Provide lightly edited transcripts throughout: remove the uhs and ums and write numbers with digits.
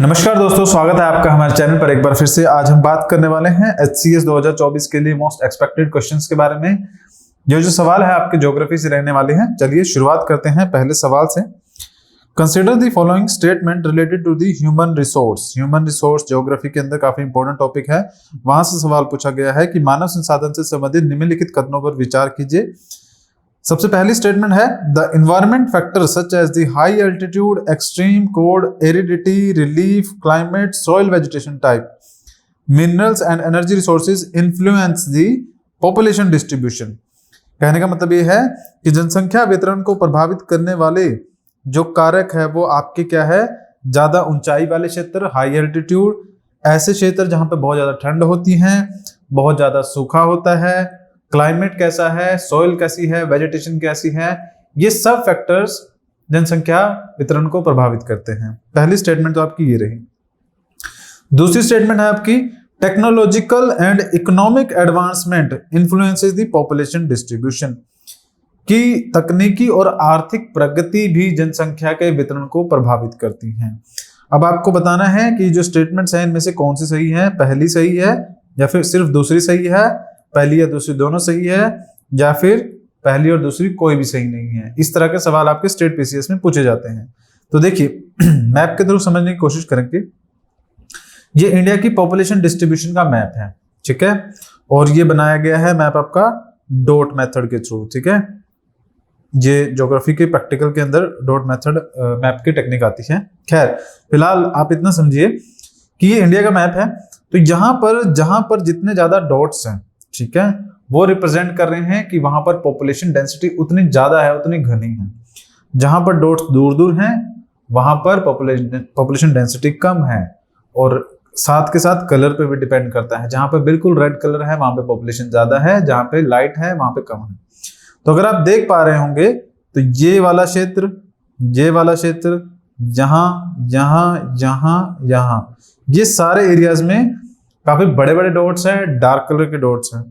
नमस्कार दोस्तों, स्वागत है आपका हमारे चैनल पर एक बार फिर से। आज हम बात करने वाले हैं HCS 2024 के लिए मोस्ट एक्सपेक्टेड क्वेश्चंस के बारे में। जो सवाल है आपके ज्योग्राफी से रहने वाले हैं। चलिए शुरुआत करते हैं पहले सवाल से। Consider the following statement related to the human resource. Human resource geography के अंदर काफी इंपॉर्टेंट टॉपिक है। वहां से सवाल पूछा गया है कि मानव संसाधन से संबंधित निम्नलिखित कथनों पर विचार कीजिए। सबसे पहली स्टेटमेंट है the environment factor such as the high altitude, extreme cold, aridity, relief, climate, soil vegetation type, minerals and energy resources influence the population distribution. कहने का मतलब ये है कि जनसंख्या वितरण को प्रभावित करने वाले जो कारक है वो आपके क्या है, ज्यादा ऊंचाई वाले क्षेत्र, हाई एल्टीट्यूड, ऐसे क्षेत्र जहां पे बहुत ज्यादा ठंड होती है, बहुत ज्यादा सूखा होता है, क्लाइमेट कैसा है, सॉइल कैसी है, वेजिटेशन कैसी है, ये सब फैक्टर्स जनसंख्या वितरण को प्रभावित करते हैं। पहली स्टेटमेंट तो आपकी ये रही। दूसरी स्टेटमेंट है आपकी technological and economic advancement influences the population distribution, की तकनीकी और आर्थिक प्रगति भी जनसंख्या के वितरण को प्रभावित करती हैं। अब आपको बताना है कि जो स्टेटमेंट्स हैं इनमें से कौन सी सही है, पहली सही है या फिर सिर्फ दूसरी सही है, पहली या दूसरी दोनों सही है, या फिर पहली और दूसरी कोई भी सही नहीं है। इस तरह के सवाल आपके स्टेट पीसीएस में पूछे जाते हैं। तो देखिए मैप के थ्रू समझने की कोशिश करेंगे। ये इंडिया की पॉपुलेशन डिस्ट्रीब्यूशन का मैप है, ठीक है, और ये बनाया गया है मैप आपका डॉट मेथड के थ्रू, ठीक है। ये ज्योग्राफी के प्रैक्टिकल के अंदर डॉट मेथड मैप की टेक्निक आती है। खैर फिलहाल आप इतना समझिए कि ये इंडिया का मैप है। तो जहां पर जितने ज्यादा डॉट्स हैं, ठीक है, वो रिप्रेजेंट कर रहे हैं कि वहां पर पॉपुलेशन डेंसिटी उतनी ज्यादा है, उतनी घनी है। जहां पर डॉट्स दूर दूर हैं वहां पर पॉपुलेशन डेंसिटी कम है। और साथ के साथ कलर पे भी डिपेंड करता है। जहां पे बिल्कुल रेड कलर है वहां पे पॉपुलेशन ज्यादा है, जहां पे लाइट है वहां पे कम है। तो अगर आप देख पा रहे होंगे तो ये वाला क्षेत्र, यहाँ, ये सारे एरियाज में काफी बड़े बड़े डॉट्स हैं, डार्क कलर के डॉट्स हैं।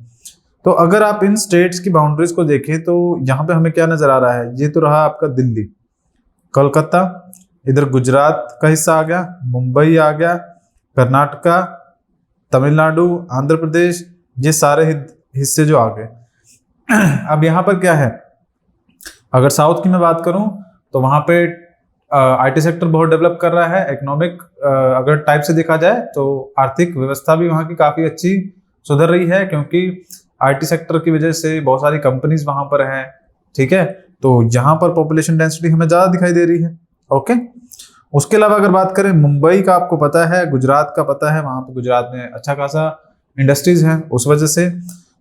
तो अगर आप इन स्टेट्स की बाउंड्रीज को देखें तो यहाँ पे हमें क्या नजर आ रहा है, ये तो रहा आपका दिल्ली, कोलकाता, इधर गुजरात का हिस्सा आ गया, मुंबई आ गया, कर्नाटका, तमिलनाडु, आंध्र प्रदेश, ये सारे हिस्से जो आ गए। अब यहाँ पर क्या है, अगर साउथ की मैं बात करूं तो वहां पे आईटी सेक्टर बहुत डेवलप कर रहा है। इकोनॉमिक अगर टाइप से देखा जाए तो आर्थिक व्यवस्था भी वहाँ की काफी अच्छी सुधर रही है, क्योंकि आईटी सेक्टर की वजह से बहुत सारी कंपनीज वहां पर हैं, ठीक है। तो यहाँ पर पॉपुलेशन डेंसिटी हमें ज्यादा दिखाई दे रही है, ओके। उसके अलावा अगर बात करें मुंबई का, आपको पता है, गुजरात का पता है, वहां पर गुजरात में अच्छा खासा इंडस्ट्रीज है, उस वजह से।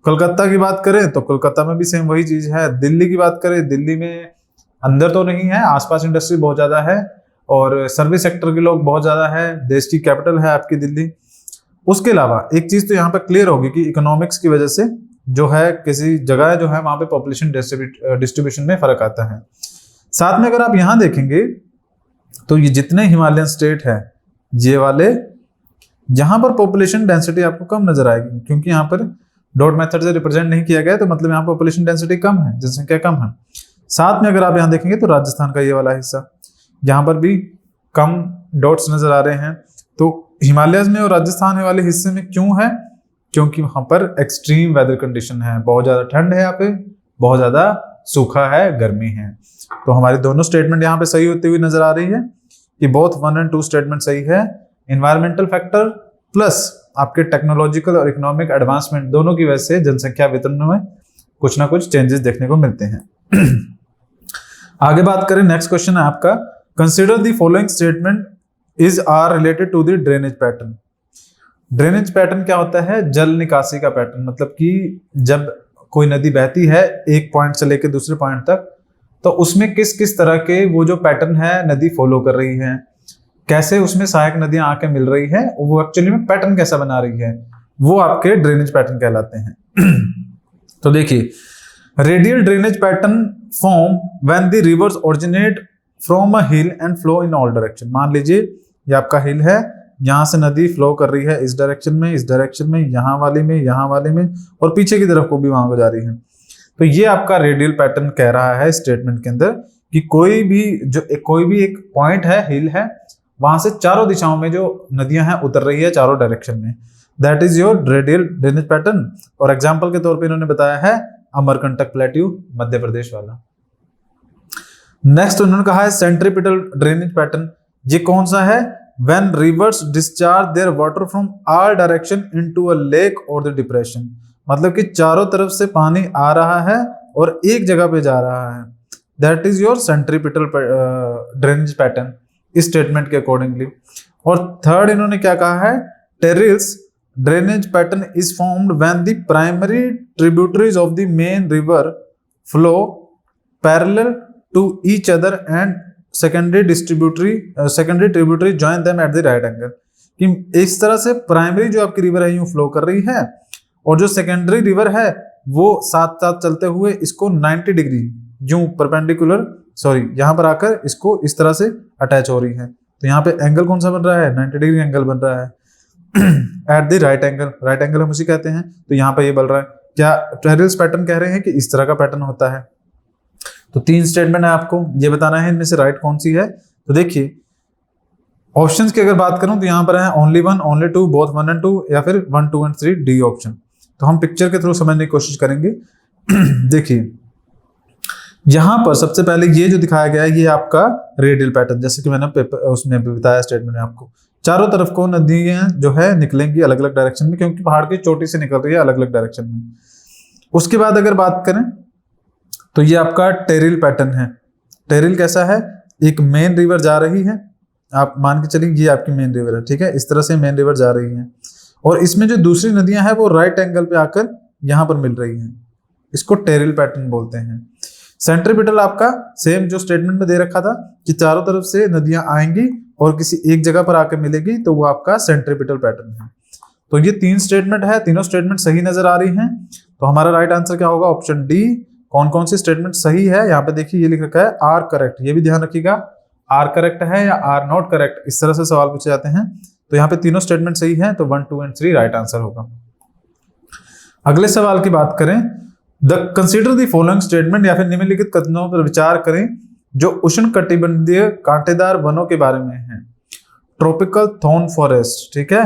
कोलकाता की बात करें तो कोलकाता में भी सेम वही चीज है। दिल्ली की बात करें, दिल्ली में अंदर तो नहीं है, आसपास इंडस्ट्री बहुत ज्यादा है और सर्विस सेक्टर के लोग बहुत ज्यादा है, देश की कैपिटल है आपकी दिल्ली। उसके अलावा एक चीज तो यहाँ पे क्लियर होगी कि इकोनॉमिक्स की वजह से जो है किसी जगह जो है वहां पे पॉपुलेशन डिस्ट्रीब्यूशन में फर्क आता है। साथ में अगर आप यहाँ देखेंगे तो ये जितने हिमालयन स्टेट है, ये वाले, यहाँ पर पॉपुलेशन डेंसिटी आपको कम नजर आएगी, क्योंकि यहाँ पर डॉट मेथड से रिप्रेजेंट नहीं किया गया, तो मतलब यहाँ पॉपुलेशन डेंसिटी कम है, जनसंख्या कम है। साथ में अगर आप यहाँ देखेंगे तो राजस्थान का ये वाला हिस्सा, यहाँ पर भी कम डॉट्स नजर आ रहे हैं। तो हिमालयस में और राजस्थान वाले हिस्से में क्यों है, क्योंकि वहां पर एक्सट्रीम वेदर कंडीशन है, बहुत ज्यादा ठंड है, यहाँ पे बहुत ज्यादा सूखा है, गर्मी है। तो हमारी दोनों स्टेटमेंट यहाँ पे सही होती हुई नजर आ रही है कि बोथ 1 और 2 स्टेटमेंट सही है। इन्वायरमेंटल फैक्टर प्लस आपके टेक्नोलॉजिकल और इकोनॉमिक एडवांसमेंट दोनों की वजह से जनसंख्या वितरण में कुछ ना कुछ चेंजेस देखने को मिलते हैं। आगे बात करें, नेक्स्ट क्वेश्चन है आपका, consider the following statement is are related to the drainage pattern. Drainage pattern क्या होता है, जल निकासी का पैटर्न। मतलब कि जब कोई नदी बहती है एक पॉइंट से लेकर दूसरे पॉइंट तक, तो उसमें किस किस तरह के वो जो पैटर्न है नदी फॉलो कर रही है, कैसे उसमें सहायक नदियां आके मिल रही है, वो एक्चुअली में पैटर्न कैसा बना रही है, वो आपके ड्रेनेज पैटर्न कहलाते हैं। तो देखिए, radial drainage pattern form when the reverse originate from a hill and flow in all direction. मान लीजिए ये आपका हिल है, यहाँ से नदी फ्लो कर रही है इस डायरेक्शन में, इस डायरेक्शन में, यहाँ वाले में और पीछे की तरफ को भी वहां को जा रही है। तो ये आपका रेडियल पैटर्न कह रहा है स्टेटमेंट के अंदर कि कोई भी एक पॉइंट है, हिल है, वहां से चारों दिशाओं में जो नदियां हैं उतर रही है, चारों डायरेक्शन में। That is your radial drainage pattern. और एग्जाम्पल के तौर पे इन्होंने बताया है अमरकंटक प्लेट्यू, मध्य प्रदेश वाला। नेक्स्ट उन्होंने कहा है सेंट्रीपिटल ड्रेनेज पैटर्न। ये कौन सा है? When rivers discharge their water from all direction into a lake or the depression. मतलब कि चारों तरफ से पानी आ रहा है और एक जगह पे जा रहा है। That is your centripetal drainage pattern इस स्टेटमेंट के अकॉर्डिंगली। और थर्ड इन्होंने क्या कहा है? Trellis drainage pattern is formed when the primary tributaries of the main river flow parallel to each other and secondary tributary join them at the right angle. कि इस तरह से प्राइमरी जो आपकी रिवर है यूं फ्लो कर रही है और जो सेकेंडरी रिवर है वो साथ साथ चलते हुए इसको 90 डिग्री यूं परपेंडिकुलर यहाँ पर आकर इसको इस तरह से अटैच हो रही है। तो यहाँ पे एंगल कौन सा बन रहा है? 90 डिग्री एंगल बन रहा है eight the right angle. Right angle हम उसी कहते हैं। तो यहाँ पे ये बन रहा है। क्या टेरिल्स पैटर्न कह रहे हैं कि इस तरह का पैटर्न होता है। तो 3 स्टेटमेंट है, आपको ये बताना है इनमें से राइट कौन सी है। तो देखिए ऑप्शंस की अगर बात करूं तो यहाँ पर है ओनली 1, ओनली 2, बोथ 1 and 2 या फिर 1, 2 and 3 डी ऑप्शन। तो हम पिक्चर के थ्रू समझने की कोशिश करेंगे। देखिए यहां पर सबसे पहले ये जो दिखाया गया है ये आपका रेडियल पैटर्न, जैसे कि मैंने उसमें भी बताया स्टेटमेंट में आपको। चारों तरफ को नदियां जो है निकलेंगी अलग अलग डायरेक्शन में, क्योंकि पहाड़ की चोटी से निकल रही है अलग अलग डायरेक्शन में। उसके बाद अगर बात करें तो ये आपका टेरिल पैटर्न है। टेरिल कैसा है? एक मेन रिवर जा रही है, आप मान के चलिए ये आपकी मेन रिवर है, ठीक है। इस तरह से मेन रिवर जा रही है और इसमें जो दूसरी नदियां हैं वो राइट एंगल पे आकर यहां पर मिल रही हैं। इसको टेरिल पैटर्न बोलते हैं। सेंट्रीपिटल आपका सेम जो स्टेटमेंट में दे रखा था कि चारों तरफ से नदियां आएंगी और किसी एक जगह पर आकर मिलेगी, तो वो आपका सेंट्रीपिटल पैटर्न है। तो ये 3 स्टेटमेंट है, तीनों स्टेटमेंट सही नजर आ रही हैं। तो हमारा राइट आंसर क्या होगा? Option D. कौन कौन सी स्टेटमेंट सही है? यहाँ पे देखिए ये लिख रखा है आर करेक्ट। ये भी ध्यान रखिएगा, आर करेक्ट है या आर नॉट करेक्ट, इस तरह से सवाल पूछे जाते हैं। तो यहाँ पे तीनों स्टेटमेंट सही है, तो 1, 2 and 3 राइट आंसर होगा। अगले सवाल की बात करें, the consider the following statement, या फिर निम्नलिखित कथनों पर विचार करें जो उष्णकटिबंधीय कांटेदार वनों के बारे में है। ट्रॉपिकल थॉर्न फॉरेस्ट, ठीक है।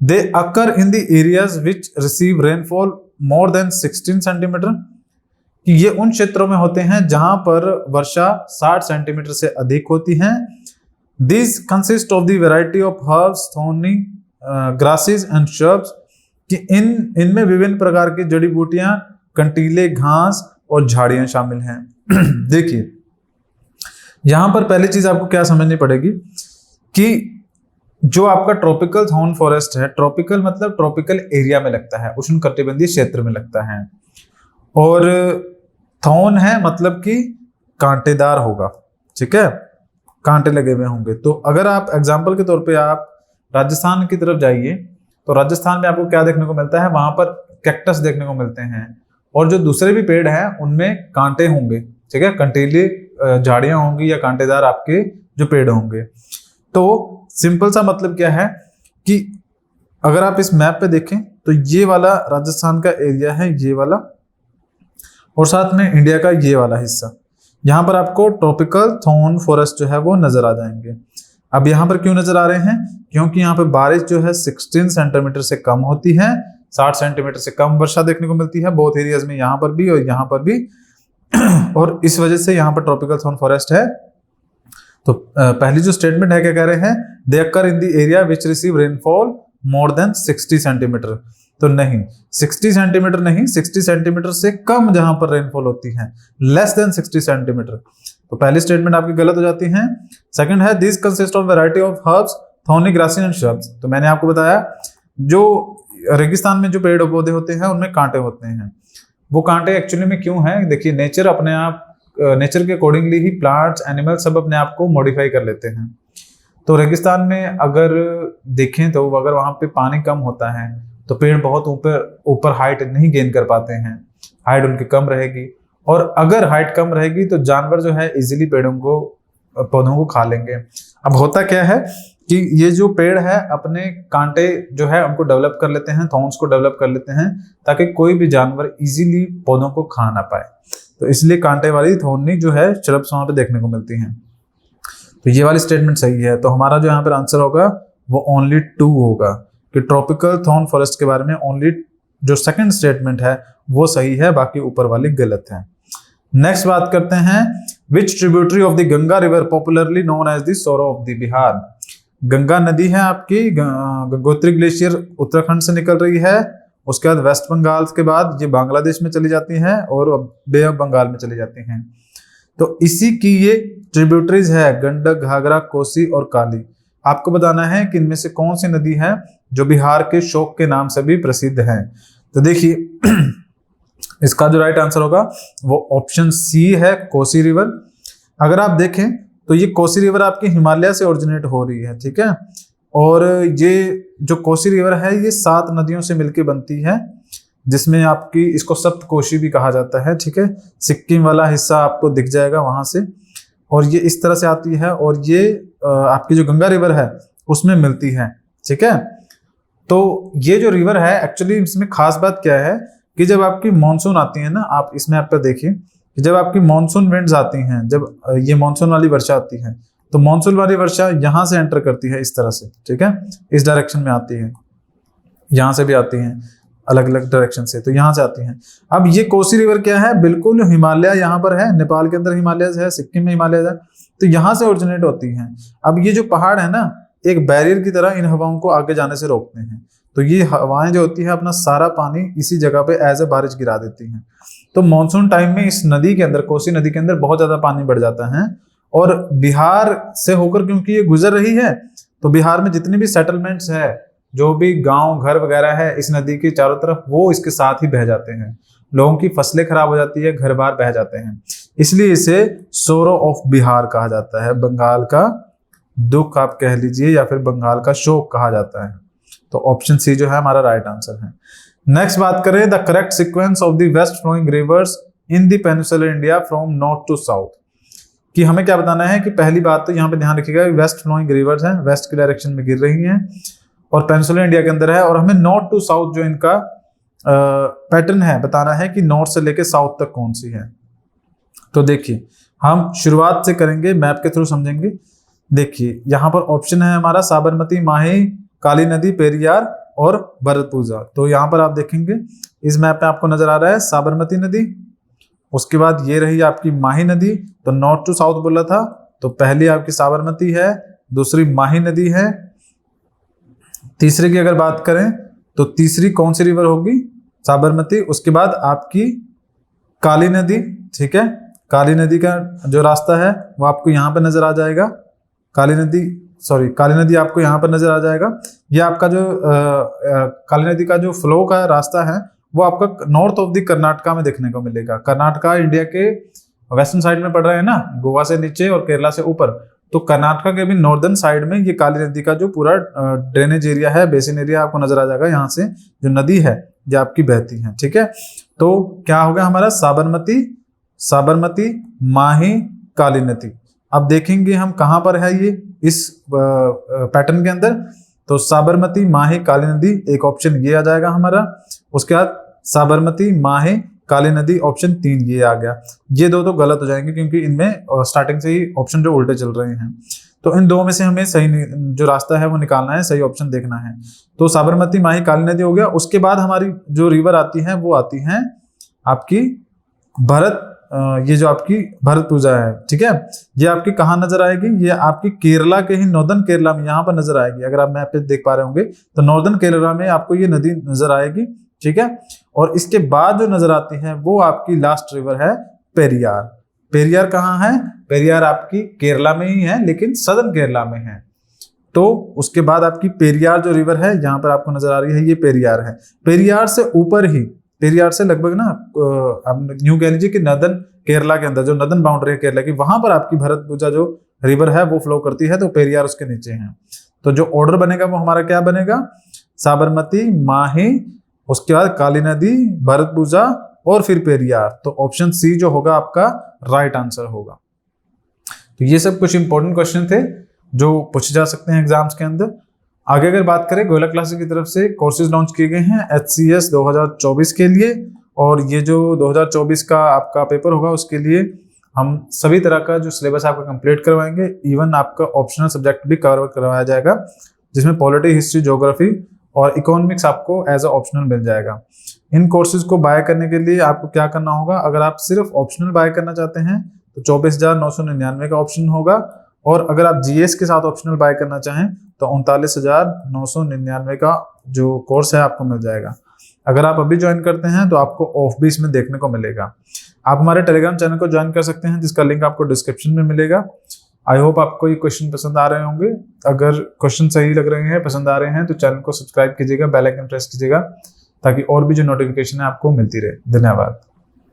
They occur in the areas which receive rainfall more than 16 centimetre, कि ये उन क्षेत्रों में होते हैं जहां पर वर्षा 60 सेंटीमीटर से अधिक होती है। This consist of the variety of herbs, thorny grasses and shrubs, कि इनमें विभिन्न प्रकार की जड़ी बूटियां, कंटीले घास और झाड़ियां शामिल हैं। देखिए यहां पर पहली चीज आपको क्या समझनी पड़ेगी कि जो आपका ट्रॉपिकल थॉर्न फॉरेस्ट है, ट्रॉपिकल मतलब ट्रॉपिकल एरिया में लगता है, उष्णकटिबंधीय क्षेत्र में लगता है, और थॉर्न है मतलब कि कांटेदार होगा, ठीक है, कांटे लगे हुए होंगे। तो अगर आप एग्जाम्पल के तौर पे आप राजस्थान की तरफ जाइए तो राजस्थान में आपको क्या देखने को मिलता है? वहां पर कैक्टस देखने को मिलते हैं, और जो दूसरे भी पेड़ हैं उनमें कांटे होंगे, ठीक है, कंटीली झाड़ियां होंगी या कांटेदार आपके जो पेड़ होंगे। तो सिंपल सा मतलब क्या है कि अगर आप इस मैप पे देखें तो ये वाला राजस्थान का एरिया है, ये वाला, और साथ में इंडिया का ये वाला हिस्सा। यहाँ पर आपको ट्रॉपिकल थॉर्न फॉरेस्ट जो है वो नजर आ जाएंगे। अब यहाँ पर क्यों नजर आ रहे हैं? क्योंकि यहाँ पे बारिश जो है 16 सेंटीमीटर से कम होती है, 60 सेंटीमीटर से कम वर्षा देखने को मिलती है बोथ एरियाज में, यहाँ पर भी और यहाँ पर भी, और इस वजह से यहाँ पर ट्रॉपिकल थॉर्न फॉरेस्ट है। तो पहली जो स्टेटमेंट है क्या कह रहे हैं? They occur in the area which receive rainfall more than 60 centimetre. तो नहीं, 60 सेंटीमीटर नहीं, 60 सेंटीमीटर से कम जहां पर रेनफॉल होती है, लेस देन 60 सेंटीमीटर। तो पहली स्टेटमेंट आपकी गलत हो जाती है। सेकंड है this consist of variety of herbs, thorny grasses and shrubs. तो मैंने आपको बताया जो रेगिस्तान में जो पेड़ पौधे होते हैं उनमें कांटे होते हैं। वो कांटे एक्चुअली में क्यों हैं? देखिए नेचर अपने आप, नेचर के अकॉर्डिंगली ही प्लांट्स, एनिमल सब अपने आप को मॉडिफाई कर लेते हैं। तो रेगिस्तान में अगर देखें तो अगर वहां पे पानी कम होता है तो पेड़ बहुत ऊपर हाइट नहीं गेन कर पाते हैं, हाइट उनकी कम रहेगी, और अगर हाइट कम रहेगी तो जानवर जो है इजीली पौधों को खा लेंगे। अब होता क्या है कि ये जो पेड़ है अपने कांटे जो है उनको डेवलप कर लेते हैं, थॉर्न्स को डेवलप कर लेते हैं, ताकि कोई भी जानवर इजीली पौधों को खा ना पाए। तो इसलिए कांटे वाली थॉर्नी जो है श्रब्स वहां पे देखने को मिलती हैं। तो ये वाली स्टेटमेंट सही है। तो हमारा जो यहाँ पर आंसर होगा वो ओनली 2 होगा कि ट्रॉपिकल थॉर्न फॉरेस्ट के बारे में ओनली जो सेकंड स्टेटमेंट है वो सही है, बाकी ऊपर वाली गलत है। नेक्स्ट बात करते हैं, which tributary of the Ganga river popularly known as the sorrow of the Bihar. Ganga नदी है आपकी, गंगोत्री ग्लेशियर उत्तराखंड से निकल रही है, उसके बाद वेस्ट बंगाल के बाद ये बांग्लादेश में चली जाती है और बे ऑफ बंगाल में चली जाती हैं। तो इसी की ये ट्रिब्यूटरीज है गंडक, घाघरा, कोसी और काली। आपको बताना है कि इनमें से कौन सी नदी है जो बिहार के शोक के नाम से भी प्रसिद्ध है। तो देखिए इसका जो राइट आंसर होगा वो ऑप्शन सी है, कोसी रिवर। अगर आप देखें तो ये कोसी रिवर आपकी हिमालय से ओरिजिनेट हो रही है, ठीक है। और ये जो कोसी रिवर है ये 7 नदियों से मिलकर बनती है, जिसमें आपकी इसको सप्तकोशी भी कहा जाता है, ठीक है। सिक्किम वाला हिस्सा आपको दिख जाएगा वहां से, और ये इस तरह से आती है और ये आपकी जो गंगा रिवर है उसमें मिलती है, ठीक है। तो ये जो रिवर है एक्चुअली इसमें खास बात क्या है कि जब आपकी मॉनसून आती है ना, आप इसमें आप देखिए कि जब आपकी मॉनसून विंड्स आती हैं, जब ये मॉनसून वाली वर्षा आती है तो मॉनसून वाली वर्षा यहाँ से एंटर करती है इस तरह से, ठीक है, इस डायरेक्शन में आती है, यहाँ से भी आती हैं अलग अलग डायरेक्शन से, तो यहाँ से आती हैं। अब ये कोसी रिवर क्या है, बिल्कुल हिमालय यहाँ पर है, नेपाल के अंदर हिमालय है, सिक्किम में हिमालय है, तो यहाँ से ओरिजिनेट होती हैं। अब ये जो पहाड़ है ना एक बैरियर की तरह इन हवाओं को आगे जाने से रोकते हैं, तो ये हवाएं जो होती है अपना सारा पानी इसी जगह पे एज ए बारिश गिरा देती हैं। तो मॉनसून टाइम में इस नदी के अंदर, कोसी नदी के अंदर बहुत ज्यादा पानी बढ़ जाता है, और बिहार से होकर क्योंकि ये गुजर रही है तो बिहार में जितनी भी सेटलमेंट्स है, जो भी गांव घर वगैरह है इस नदी के चारों तरफ, वो इसके साथ ही बह जाते हैं। लोगों की फसलें खराब हो जाती है, घर बार बह जाते हैं, इसलिए इसे सोरो ऑफ बिहार कहा जाता है। बंगाल का दुख आप कह लीजिए या फिर बंगाल का शोक कहा जाता है। तो ऑप्शन सी जो है हमारा राइट आंसर है। नेक्स्ट बात करें, the correct sequence of the west flowing rivers in the peninsular India from north to south, कि हमें क्या बताना है कि पहली बात तो यहाँ पे ध्यान रखिएगा, वेस्ट फ्लोइंग रिवर्स हैं, वेस्ट की डायरेक्शन में गिर रही हैं और पेनिनसुलर इंडिया के अंदर है, और हमें नॉर्थ टू साउथ जो इनका पैटर्न है बताना है कि नॉर्थ से लेके साउथ तक कौन सी है। तो देखिए हम शुरुआत से करेंगे, मैप के थ्रू समझेंगे। देखिए यहाँ पर ऑप्शन है हमारा साबरमती, माही, काली नदी, पेरियार और भरतपुजा। तो यहाँ पर आप देखेंगे इस मैप में आपको नजर आ रहा है साबरमती नदी, उसके बाद ये रही आपकी माही नदी। तो नॉर्थ टू साउथ बोला था, तो पहली आपकी साबरमती है, दूसरी माही नदी है, तीसरे की अगर बात करें तो तीसरी कौन सी रिवर होगी, साबरमती, उसके बाद आपकी काली नदी, ठीक है। काली नदी का जो रास्ता है वो आपको यहाँ पे नजर आ जाएगा, काली नदी आपको यहाँ पर नजर आ जाएगा। ये आपका जो काली नदी का जो फ्लो का रास्ता है वो आपका नॉर्थ ऑफ द कर्नाटका में देखने को मिलेगा। कर्नाटका इंडिया के वेस्टर्न साइड में पड़ रहा है ना, गोवा से नीचे और केरला से ऊपर, तो कर्नाटका के भी नॉर्दर्न साइड में ये काली नदी का जो पूरा ड्रेनेज एरिया है, बेसिन एरिया आपको नजर आ जाएगा। यहाँ से जो नदी है ये आपकी बहती है, ठीक है। तो क्या होगा हमारा साबरमती, माही, काली नदी। अब देखेंगे हम कहाँ पर है ये इस पैटर्न के अंदर, तो साबरमती, माही, काली नदी, एक ऑप्शन ये आ जाएगा हमारा। उसके बाद साबरमती, माही, काली नदी, ऑप्शन 3 ये आ गया। ये दो तो गलत हो जाएंगे क्योंकि इनमें स्टार्टिंग से ही ऑप्शन जो उल्टे चल रहे हैं, तो इन दो में से हमें सही जो रास्ता है वो निकालना है, सही ऑप्शन देखना है। तो साबरमती, माही, काली नदी हो गया। उसके बाद हमारी जो रिवर आती है वो आती है आपकी ये जो आपकी भरतपुजा है, ठीक है। ये आपकी कहाँ नजर आएगी, ये आपकी केरला के ही नॉर्दर्न केरला में यहाँ पर नजर आएगी। अगर आप मैप पे देख पा रहे होंगे तो नॉर्दर्न केरला में आपको ये नदी नजर आएगी, ठीक है। और इसके बाद जो नजर आती है वो आपकी लास्ट रिवर है पेरियार। पेरियार कहाँ है, पेरियार आपकी केरला में ही है लेकिन सदर्न केरला में है। तो उसके बाद आपकी पेरियार जो रिवर है यहाँ पर आपको नजर आ रही है, ये पेरियार है। पेरियार से ऊपर ही, पेरियार से लगभग ना आप न्यू कह लीजिए कि नदन केरला के अंदर जो नदन बाउंड्री है केरला की, वहां पर आपकी भरतपुजा जो रिवर है वो फ्लो करती है, तो पेरियार उसके नीचे है। तो जो ऑर्डर बनेगा वो हमारा क्या बनेगा, साबरमती, माही, उसके बाद काली नदी, भरतपुजा और फिर पेरियार। तो ऑप्शन सी जो होगा आपका राइट आंसर होगा। तो ये सब कुछ इंपॉर्टेंट क्वेश्चन थे जो पूछे जा सकते हैं एग्जाम्स के अंदर। आगे अगर बात करें, गोयला क्लासेस की तरफ से कोर्सेज लॉन्च किए गए हैं HCS 2024 के लिए, और ये जो 2024 का आपका पेपर होगा उसके लिए हम सभी तरह का जो सिलेबस आपका कंप्लीट करवाएंगे, इवन आपका ऑप्शनल सब्जेक्ट भी कवर करवाया जाएगा, जिसमें पॉलिटी, हिस्ट्री, ज्योग्राफी और इकोनॉमिक्स आपको एज अ ऑप्शनल मिल जाएगा। इन कोर्सेज को बाय करने के लिए आपको क्या करना होगा, अगर आप सिर्फ ऑप्शनल बाय करना चाहते हैं तो 24,999 का ऑप्शन होगा, और अगर आप जीएस के साथ ऑप्शनल बाय करना चाहें तो 39,999 का जो कोर्स है आपको मिल जाएगा। अगर आप अभी ज्वाइन करते हैं तो आपको ऑफ भी इसमें देखने को मिलेगा। आप हमारे टेलीग्राम चैनल को ज्वाइन कर सकते हैं, जिसका लिंक आपको डिस्क्रिप्शन में मिलेगा। आई होप आपको ये क्वेश्चन पसंद आ रहे होंगे। अगर क्वेश्चन सही लग रहे हैं, पसंद आ रहे हैं, तो चैनल को सब्सक्राइब कीजिएगा, बेल आइकन प्रेस कीजिएगा, ताकि और भी जो नोटिफिकेशन है आपको मिलती रहे। धन्यवाद।